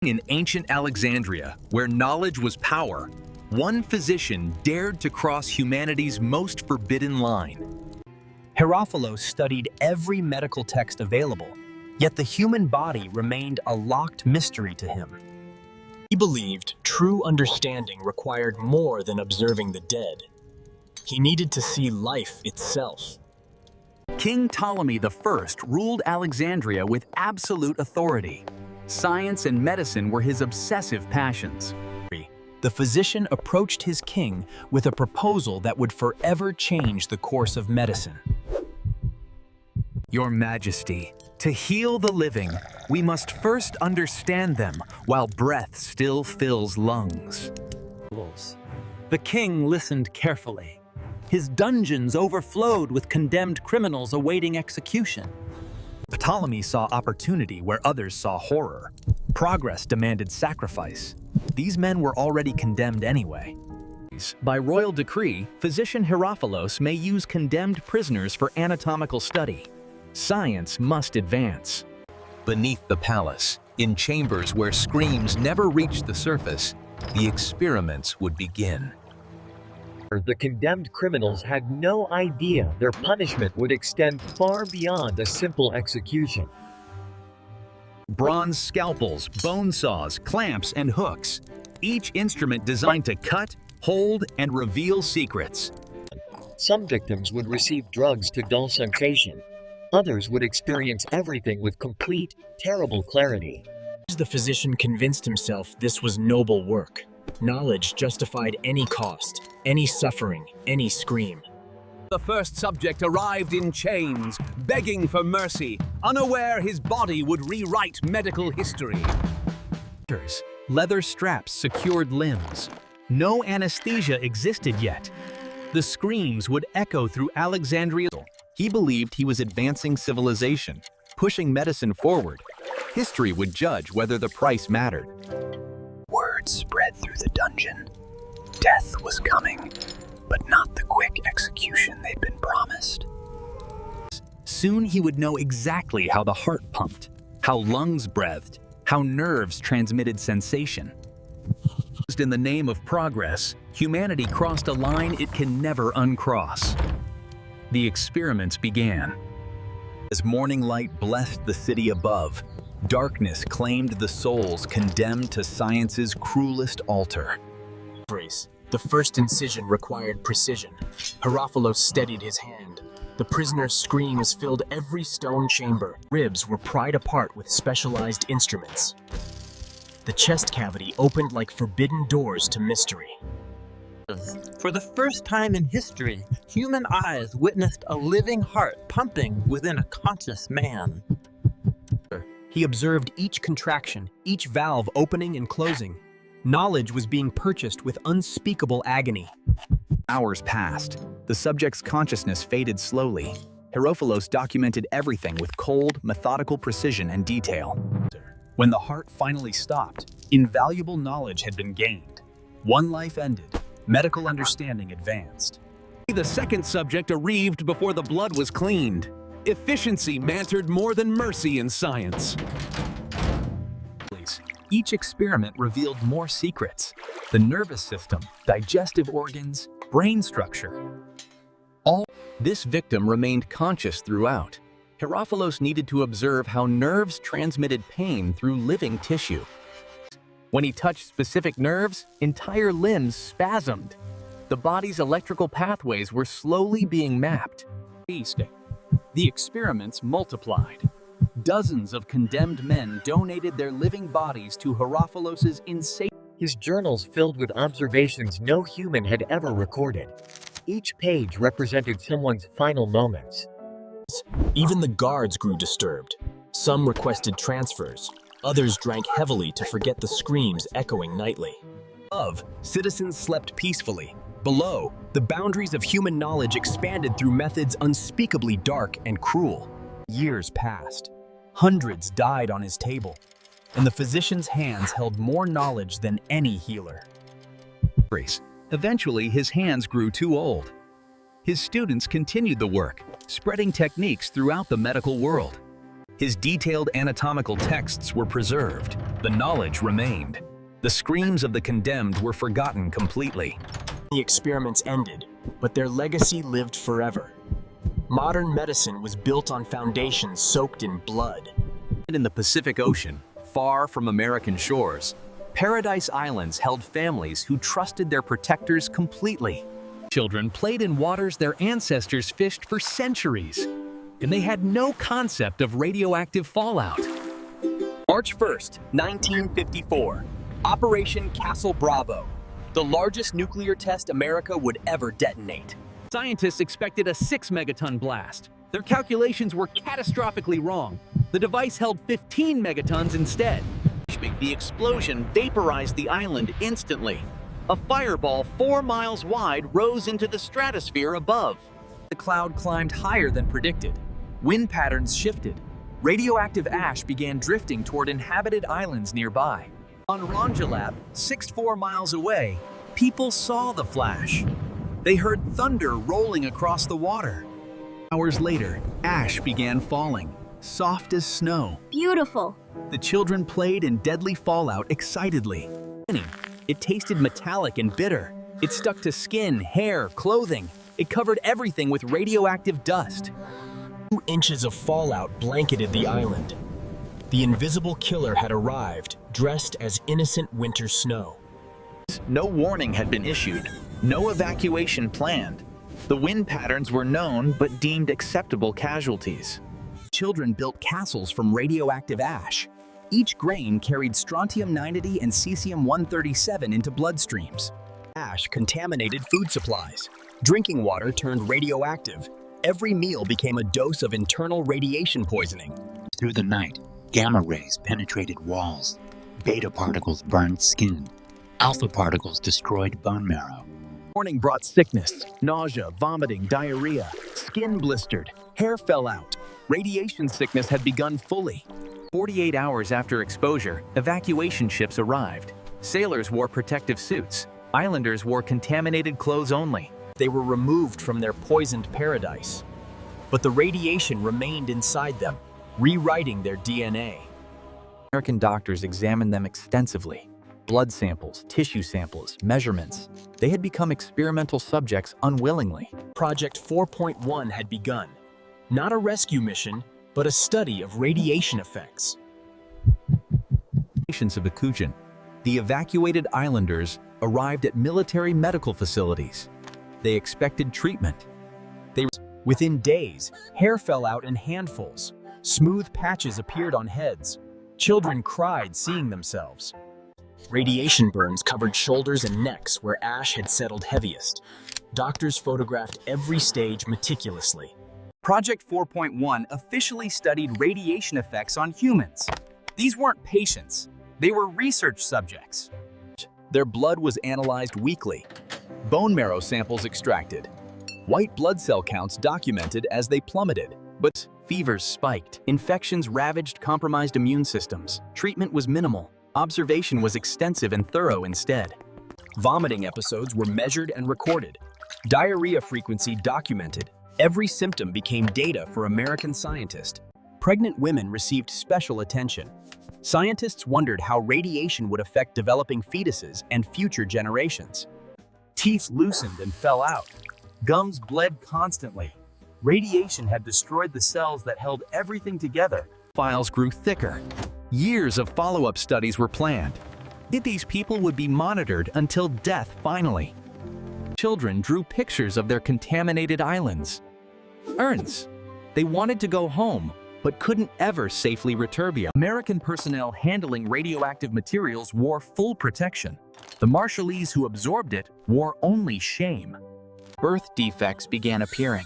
In ancient Alexandria, where knowledge was power, one physician dared to cross humanity's most forbidden line. Herophilos studied every medical text available, yet the human body remained a locked mystery to him. He believed true understanding required more than observing the dead. He needed to see life itself. King Ptolemy I ruled Alexandria with absolute authority. Science and medicine were his obsessive passions. The physician approached his king with a proposal that would forever change the course of medicine. Your Majesty, to heal the living, we must first understand them while breath still fills lungs. The king listened carefully. His dungeons overflowed with condemned criminals awaiting execution. Ptolemy saw opportunity where others saw horror. Progress demanded sacrifice. These men were already condemned anyway. By royal decree, physician Herophilos may use condemned prisoners for anatomical study. Science must advance. Beneath the palace, in chambers where screams never reached the surface, the experiments would begin. The condemned criminals had no idea their punishment would extend far beyond a simple execution. Bronze scalpels, bone saws, clamps, and hooks, each instrument designed to cut, hold, and reveal secrets. Some victims would receive drugs to dull sensation. Others would experience everything with complete, terrible clarity. The physician convinced himself this was noble work. Knowledge justified any cost, any suffering, any scream. The first subject arrived in chains, begging for mercy, unaware his body would rewrite medical history. Leather straps secured limbs. No anesthesia existed yet. The screams would echo through Alexandria. He believed he was advancing civilization, pushing medicine forward. History would judge whether the price mattered. Word spread through the dungeon. Death was coming, but not the quick execution they'd been promised. Soon he would know exactly how the heart pumped, how lungs breathed, how nerves transmitted sensation. In the name of progress, humanity crossed a line it can never uncross. The experiments began. As morning light blessed the city above, darkness claimed the souls condemned to science's cruelest altar. The first incision required precision. Herophilos steadied his hand. The prisoner's screams filled every stone chamber. Ribs were pried apart with specialized instruments. The chest cavity opened like forbidden doors to mystery. For the first time in history, human eyes witnessed a living heart pumping within a conscious man. He observed each contraction, each valve opening and closing. Knowledge was being purchased with unspeakable agony. Hours passed. The subject's consciousness faded slowly. Herophilos documented everything with cold, methodical precision and detail. When the heart finally stopped, invaluable knowledge had been gained. One life ended. Medical understanding advanced. The second subject arrived before the blood was cleaned. Efficiency mattered more than mercy in science. Each experiment revealed more secrets: the nervous system, digestive organs, brain structure. This victim remained conscious throughout. Herophilos needed to observe how nerves transmitted pain through living tissue. When he touched specific nerves, entire limbs spasmed. The body's electrical pathways were slowly being mapped. The experiments multiplied. Dozens of condemned men donated their living bodies to Herophilos' insane. His journals filled with observations no human had ever recorded. Each page represented someone's final moments. Even the guards grew disturbed. Some requested transfers. Others drank heavily to forget the screams echoing nightly. Above, citizens slept peacefully. Below, the boundaries of human knowledge expanded through methods unspeakably dark and cruel. Years passed. Hundreds died on his table, and the physician's hands held more knowledge than any healer. Eventually, his hands grew too old. His students continued the work, spreading techniques throughout the medical world. His detailed anatomical texts were preserved. The knowledge remained. The screams of the condemned were forgotten completely. The experiments ended, but their legacy lived forever. Modern medicine was built on foundations soaked in blood. In the Pacific Ocean, far from American shores, Paradise Islands held families who trusted their protectors completely. Children played in waters their ancestors fished for centuries, and they had no concept of radioactive fallout. March 1st, 1954, Operation Castle Bravo, the largest nuclear test America would ever detonate. Scientists expected a 6-megaton blast. Their calculations were catastrophically wrong. The device held 15 megatons instead. The explosion vaporized the island instantly. A fireball 4 miles wide rose into the stratosphere above. The cloud climbed higher than predicted. Wind patterns shifted. Radioactive ash began drifting toward inhabited islands nearby. On Rongelap, 64 miles away, people saw the flash. They heard thunder rolling across the water. Hours later, ash began falling, soft as snow. Beautiful. The children played in deadly fallout excitedly. It tasted metallic and bitter. It stuck to skin, hair, clothing. It covered everything with radioactive dust. 2 inches of fallout blanketed the island. The invisible killer had arrived, dressed as innocent winter snow. No warning had been issued, no evacuation planned. The wind patterns were known but deemed acceptable casualties. Children built castles from radioactive ash. Each grain carried strontium-90 and cesium-137 into bloodstreams. Ash contaminated food supplies. Drinking water turned radioactive. Every meal became a dose of internal radiation poisoning. Through the night, gamma rays penetrated walls. Beta particles burned skin. Alpha particles destroyed bone marrow. Morning brought sickness, nausea, vomiting, diarrhea. Skin blistered, hair fell out. Radiation sickness had begun fully. 48 hours after exposure, evacuation ships arrived. Sailors wore protective suits. Islanders wore contaminated clothes only. They were removed from their poisoned paradise. But the radiation remained inside them, rewriting their DNA. American doctors examined them extensively. Blood samples, tissue samples, measurements. They had become experimental subjects unwillingly. Project 4.1 had begun. Not a rescue mission, but a study of radiation effects. Of Akujan, the evacuated islanders arrived at military medical facilities. They expected treatment. Within days, hair fell out in handfuls. Smooth patches appeared on heads. Children cried seeing themselves. Radiation burns covered shoulders and necks where ash had settled heaviest. Doctors photographed every stage meticulously. Project 4.1 officially studied radiation effects on humans. These weren't patients. They were research subjects. Their blood was analyzed weekly. Bone marrow samples extracted. White blood cell counts documented as they plummeted. But fevers spiked. Infections ravaged compromised immune systems. Treatment was minimal. Observation was extensive and thorough instead. Vomiting episodes were measured and recorded. Diarrhea frequency documented. Every symptom became data for American scientists. Pregnant women received special attention. Scientists wondered how radiation would affect developing fetuses and future generations. Teeth loosened and fell out. Gums bled constantly. Radiation had destroyed the cells that held everything together. Files grew thicker. Years of follow-up studies were planned. These people would be monitored until death finally. Children drew pictures of their contaminated islands. Urns. They wanted to go home, but couldn't ever safely return. American personnel handling radioactive materials wore full protection. The Marshallese who absorbed it wore only shame. Birth defects began appearing.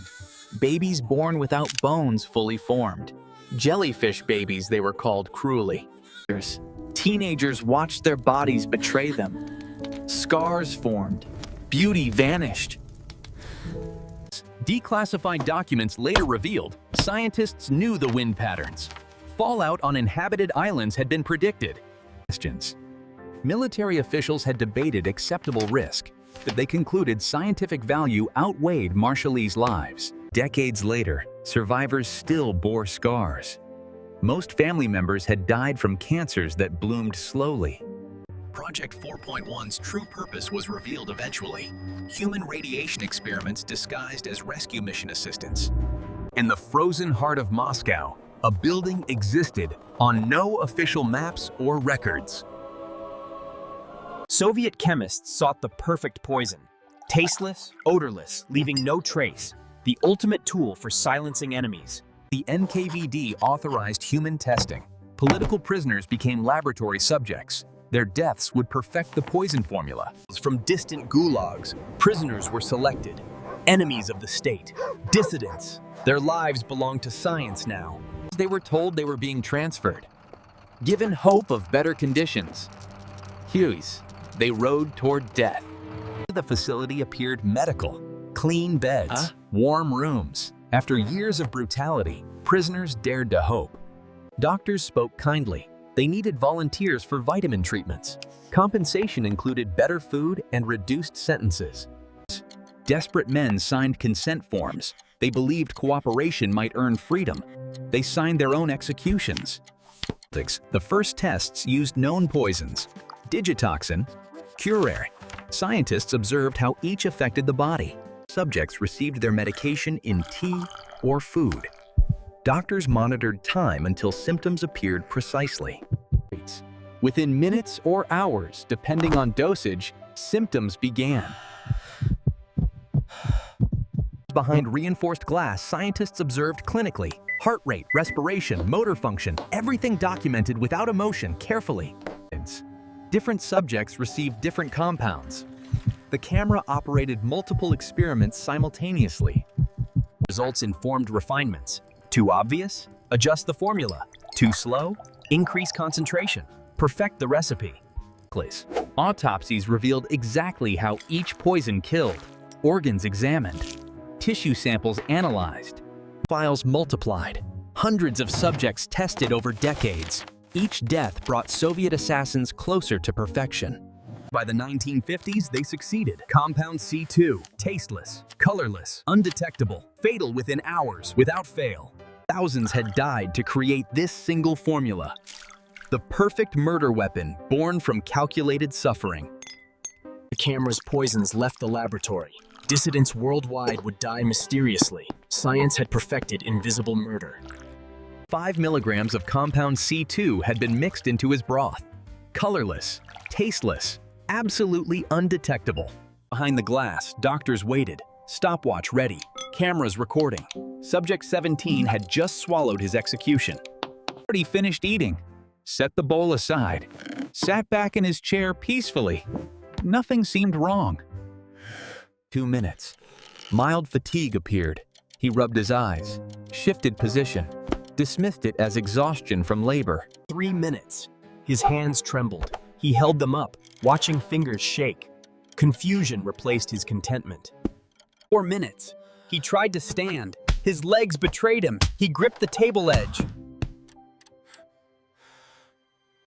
Babies born without bones fully formed. Jellyfish babies, they were called cruelly. Teenagers watched their bodies betray them. Scars formed. Beauty vanished. Declassified documents later revealed scientists knew the wind patterns. Fallout on inhabited islands had been predicted. Military officials had debated acceptable risk, but they concluded scientific value outweighed Marshallese lives. Decades later, survivors still bore scars. Most family members had died from cancers that bloomed slowly. Project 4.1's true purpose was revealed eventually. Human radiation experiments disguised as rescue mission assistants. In the frozen heart of Moscow, a building existed on no official maps or records. Soviet chemists sought the perfect poison. Tasteless, odorless, leaving no trace. The ultimate tool for silencing enemies. The NKVD authorized human testing. Political prisoners became laboratory subjects. Their deaths would perfect the poison formula. From distant gulags, prisoners were selected. Enemies of the state, dissidents. Their lives belonged to science now. They were told they were being transferred. Given hope of better conditions, they rode toward death. The facility appeared medical. Clean beds, warm rooms. After years of brutality, prisoners dared to hope. Doctors spoke kindly. They needed volunteers for vitamin treatments. Compensation included better food and reduced sentences. Desperate men signed consent forms. They believed cooperation might earn freedom. They signed their own executions. The first tests used known poisons: digitoxin, curare. Scientists observed how each affected the body. Subjects received their medication in tea or food. Doctors monitored time until symptoms appeared precisely. Within minutes or hours, depending on dosage, symptoms began. Behind reinforced glass, scientists observed clinically heart rate, respiration, motor function, everything documented without emotion, carefully. Different subjects received different compounds. The camera operated multiple experiments simultaneously. Results informed refinements. Too obvious? Adjust the formula. Too slow? Increase concentration. Perfect the recipe. Autopsies revealed exactly how each poison killed. Organs examined. Tissue samples analyzed. Files multiplied. Hundreds of subjects tested over decades. Each death brought Soviet assassins closer to perfection. By the 1950s, they succeeded. Compound C2, tasteless, colorless, undetectable, fatal within hours, without fail. Thousands had died to create this single formula. The perfect murder weapon born from calculated suffering. The camera's poisons left the laboratory. Dissidents worldwide would die mysteriously. Science had perfected invisible murder. 5 milligrams of compound C2 had been mixed into his broth. Colorless, tasteless, absolutely undetectable. Behind the glass, doctors waited. Stopwatch ready. Cameras recording. Subject 17 had just swallowed his execution. He finished eating, set the bowl aside, sat back in his chair peacefully. Nothing seemed wrong. 2 minutes. Mild fatigue appeared. He rubbed his eyes, shifted position, dismissed it as exhaustion from labor. 3 minutes. His hands trembled. He held them up, watching fingers shake. Confusion replaced his contentment. 4 minutes. He tried to stand. His legs betrayed him. He gripped the table edge.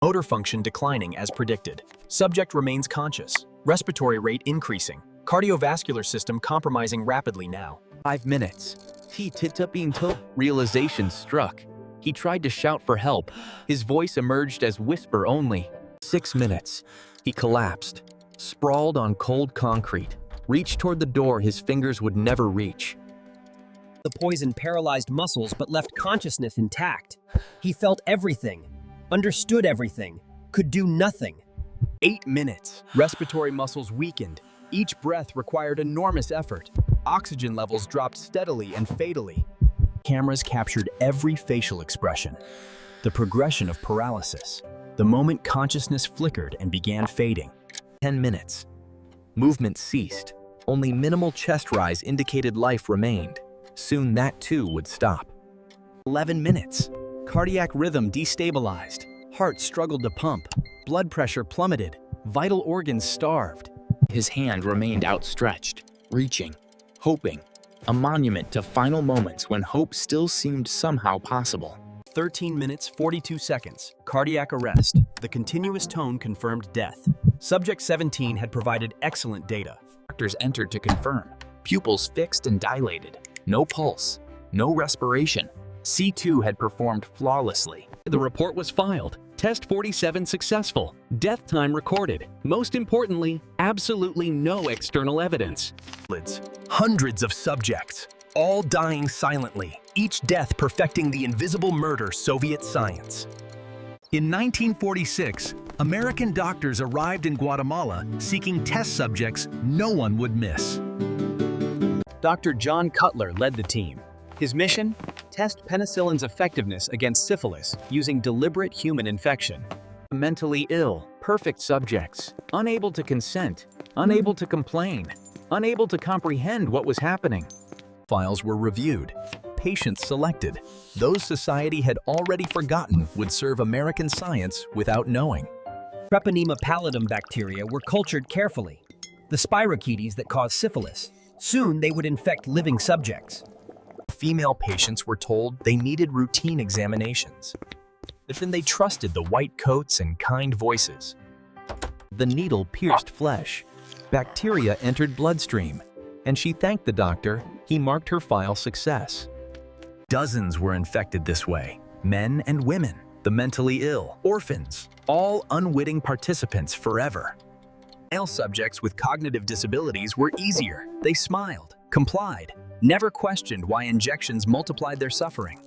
Motor function declining as predicted. Subject remains conscious. Respiratory rate increasing. Cardiovascular system compromising rapidly now. 5 minutes. Realization struck. He tried to shout for help. His voice emerged as whisper only. 6 minutes. He collapsed, sprawled on cold concrete, reached toward the door his fingers would never reach. The poison paralyzed muscles but left consciousness intact. He felt everything, understood everything, could do nothing. 8 minutes. Respiratory muscles weakened. Each breath required enormous effort. Oxygen levels dropped steadily and fatally. Cameras captured every facial expression. The progression of paralysis. The moment consciousness flickered and began fading. 10 minutes. Movement ceased. Only minimal chest rise indicated life remained. Soon that too would stop. 11 minutes. Cardiac rhythm destabilized. Heart struggled to pump. Blood pressure plummeted. Vital organs starved. His hand remained outstretched, reaching, hoping. A monument to final moments when hope still seemed somehow possible. 13 minutes, 42 seconds. Cardiac arrest. The continuous tone confirmed death. Subject 17 had provided excellent data. Doctors entered to confirm. Pupils fixed and dilated. No pulse. No respiration. C2 had performed flawlessly. The report was filed. Test 47 successful. Death time recorded. Most importantly, absolutely no external evidence. Hundreds of subjects, all dying silently, each death perfecting the invisible murder Soviet science. In 1946, American doctors arrived in Guatemala seeking test subjects no one would miss. Dr. John Cutler led the team. His mission? Test penicillin's effectiveness against syphilis using deliberate human infection. Mentally ill, perfect subjects, unable to consent, unable to complain, unable to comprehend what was happening. Files were reviewed, patients selected. Those society had already forgotten would serve American science without knowing. Treponema pallidum bacteria were cultured carefully, the spirochetes that cause syphilis. Soon they would infect living subjects. Female patients were told they needed routine examinations. But then they trusted the white coats and kind voices. The needle pierced flesh. Bacteria entered bloodstream, and she thanked the doctor. He marked her file success. Dozens were infected this way, men and women, the mentally ill, orphans, all unwitting participants forever. Male subjects with cognitive disabilities were easier. They smiled, complied, never questioned why injections multiplied their suffering.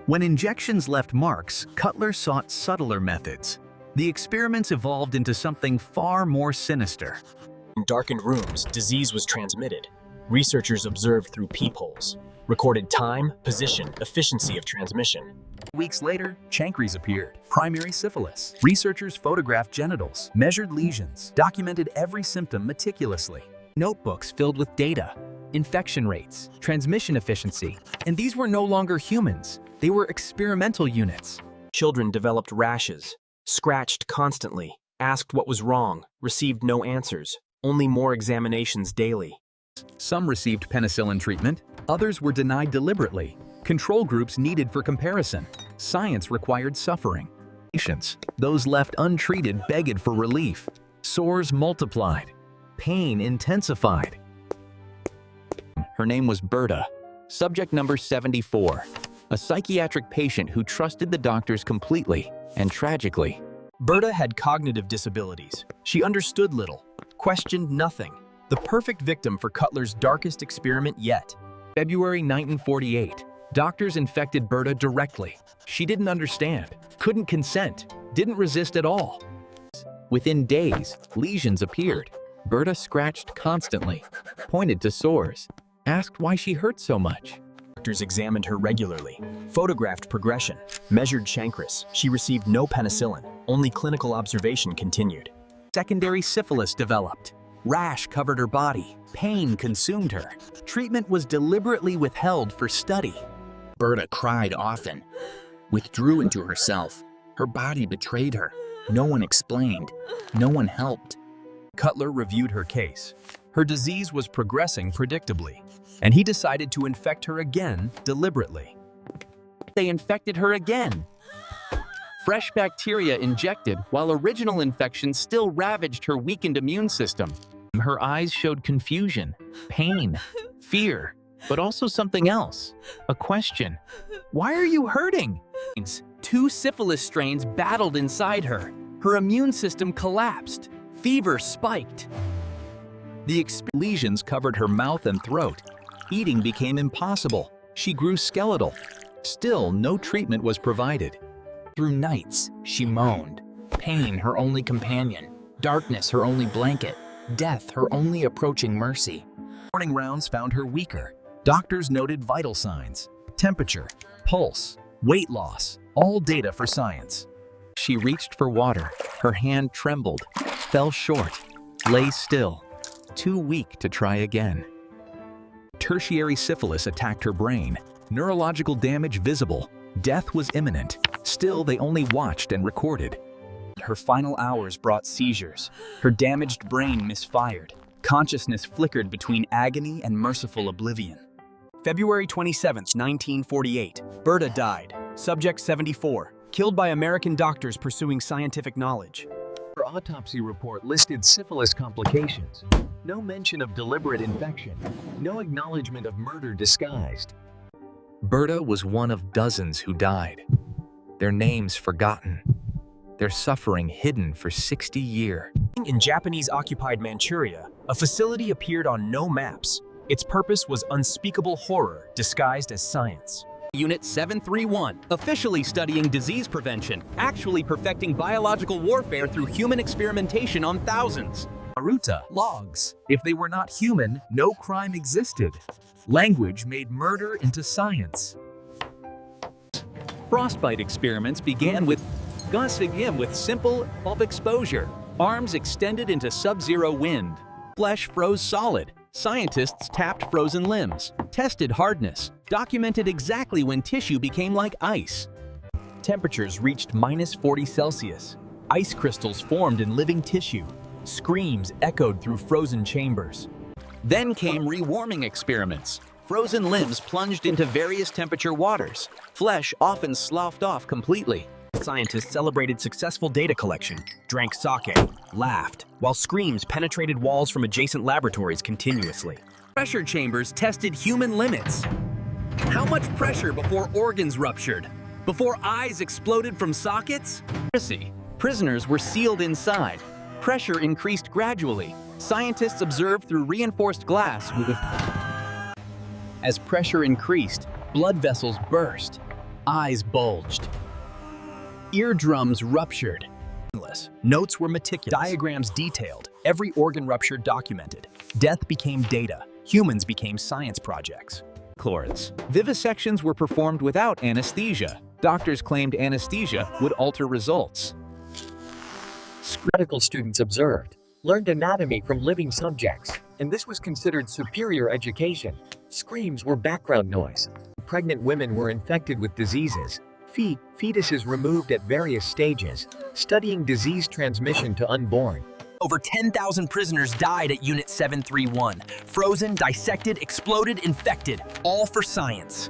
When injections left marks, Cutler sought subtler methods. The experiments evolved into something far more sinister. In darkened rooms, disease was transmitted. Researchers observed through peepholes, recorded time, position, efficiency of transmission. Weeks later, chancres appeared, primary syphilis. Researchers photographed genitals, measured lesions, documented every symptom meticulously. Notebooks filled with data, infection rates, transmission efficiency, and these were no longer humans. They were experimental units. Children developed rashes, scratched constantly, asked what was wrong, received no answers, only more examinations daily. Some received penicillin treatment, others were denied deliberately. Control groups needed for comparison. Science required suffering. Patients, those left untreated, begged for relief. Sores multiplied. Pain intensified. Her name was Berta, subject number 74, a psychiatric patient who trusted the doctors completely and tragically. Berta had cognitive disabilities. She understood little, questioned nothing. The perfect victim for Cutler's darkest experiment yet. February 1948, doctors infected Berta directly. She didn't understand, couldn't consent, didn't resist at all. Within days, lesions appeared. Berta scratched constantly, pointed to sores, asked why she hurt so much. Doctors examined her regularly, photographed progression, measured chancres. She received no penicillin, only clinical observation continued. Secondary syphilis developed. Rash covered her body. Pain consumed her. Treatment was deliberately withheld for study. Berta cried often, withdrew into herself. Her body betrayed her. No one explained. No one helped. Cutler reviewed her case. Her disease was progressing predictably, and he decided to infect her again deliberately. They infected her again. Fresh bacteria injected while original infection still ravaged her weakened immune system. Her eyes showed confusion, pain, fear, but also something else. A question. Why are you hurting? 2 syphilis strains battled inside her. Her immune system collapsed. Fever spiked. The lesions covered her mouth and throat. Eating became impossible. She grew skeletal. Still, no treatment was provided. Through nights, she moaned. Pain her only companion. Darkness her only blanket. Death her only approaching mercy. Morning rounds found her weaker. Doctors noted vital signs. Temperature, pulse, weight loss, all data for science. She reached for water. Her hand trembled, fell short, lay still, too weak to try again. Tertiary syphilis attacked her brain. Neurological damage visible. Death was imminent. Still, they only watched and recorded. Her final hours brought seizures. Her damaged brain misfired. Consciousness flickered between agony and merciful oblivion. February 27, 1948. Berta died. Subject 74. Killed by American doctors pursuing scientific knowledge. Her autopsy report listed syphilis complications. No mention of deliberate infection. No acknowledgement of murder disguised. Berta was one of dozens who died. Their names forgotten. Their suffering hidden for 60 years. In Japanese-occupied Manchuria, a facility appeared on no maps. Its purpose was unspeakable horror disguised as science. Unit 731, officially studying disease prevention, actually perfecting biological warfare through human experimentation on thousands. Aruta, logs. If they were not human, no crime existed. Language made murder into science. Frostbite experiments began with simple pulp exposure. Arms extended into sub-zero wind. Flesh froze solid. Scientists tapped frozen limbs, tested hardness, documented exactly when tissue became like ice. Temperatures reached -40 Celsius. Ice crystals formed in living tissue. Screams echoed through frozen chambers. Then came rewarming experiments. Frozen limbs plunged into various temperature waters. Flesh often sloughed off completely. Scientists celebrated successful data collection, drank sake, laughed, while screams penetrated walls from adjacent laboratories continuously. Pressure chambers tested human limits. How much pressure before organs ruptured? Before eyes exploded from sockets? Prisoners were sealed inside. Pressure increased gradually. Scientists observed through reinforced glass with... As pressure increased, blood vessels burst. Eyes bulged. Eardrums ruptured. Notes were meticulous. Diagrams detailed. Every organ rupture documented. Death became data. Humans became science projects. Chlorids. Vivisections were performed without anesthesia. Doctors claimed anesthesia would alter results. Medical students observed, learned anatomy from living subjects, and this was considered superior education. Screams were background noise. Pregnant women were infected with diseases. Fetuses removed at various stages, studying disease transmission to unborn. Over 10,000 prisoners died at Unit 731. Frozen, dissected, exploded, infected, all for science.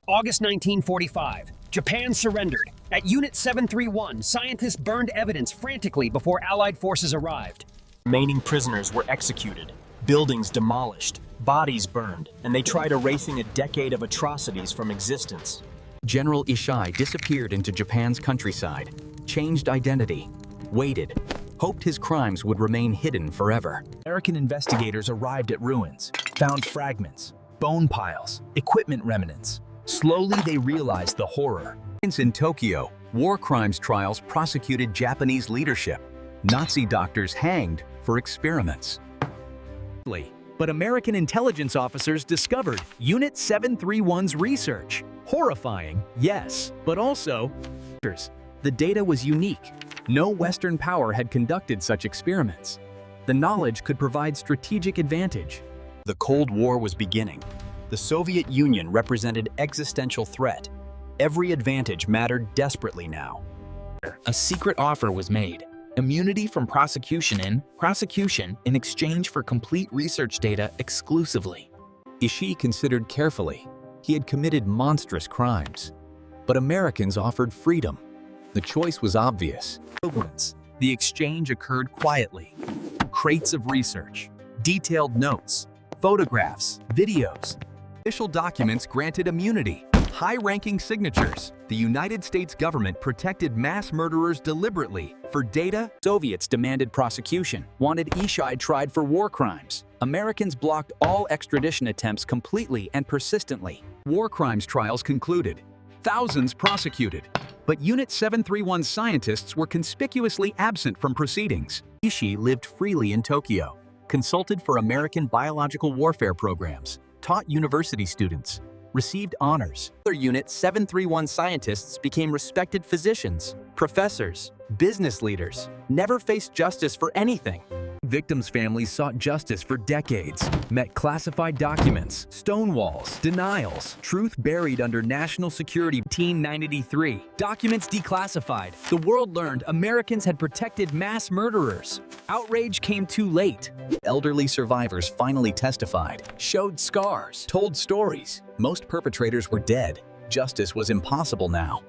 August 1945. Japan surrendered. At Unit 731, scientists burned evidence frantically before Allied forces arrived. Remaining prisoners were executed, buildings demolished, bodies burned, and they tried erasing a decade of atrocities from existence. General Ishii disappeared into Japan's countryside, changed identity, waited, hoped his crimes would remain hidden forever. American investigators arrived at ruins, found fragments, bone piles, equipment remnants. Slowly they realized the horror. In Tokyo, war crimes trials prosecuted Japanese leadership. Nazi doctors hanged for experiments. But American intelligence officers discovered Unit 731's research. Horrifying, yes, but also the data was unique. No Western power had conducted such experiments. The knowledge could provide strategic advantage. The Cold War was beginning. The Soviet Union represented existential threat. Every advantage mattered desperately now. A secret offer was made. Immunity from prosecution in exchange for complete research data exclusively. Ishii considered carefully. He had committed monstrous crimes. But Americans offered freedom. The choice was obvious. The exchange occurred quietly. Crates of research, detailed notes, photographs, videos. Official documents granted immunity. High-ranking signatures. The United States government protected mass murderers deliberately for data. Soviets demanded prosecution, wanted Ishii tried for war crimes. Americans blocked all extradition attempts completely and persistently. War crimes trials concluded. Thousands prosecuted. But Unit 731 scientists were conspicuously absent from proceedings. Ishii lived freely in Tokyo, consulted for American biological warfare programs, taught university students, received honors. Other Unit 731 scientists became respected physicians, professors, business leaders, never faced justice for anything. Victims' families sought justice for decades, met classified documents, stonewalls, denials, truth buried under national security. 1993, documents declassified. The world learned Americans had protected mass murderers. Outrage came too late. Elderly survivors finally testified, showed scars, told stories. Most perpetrators were dead. Justice was impossible now.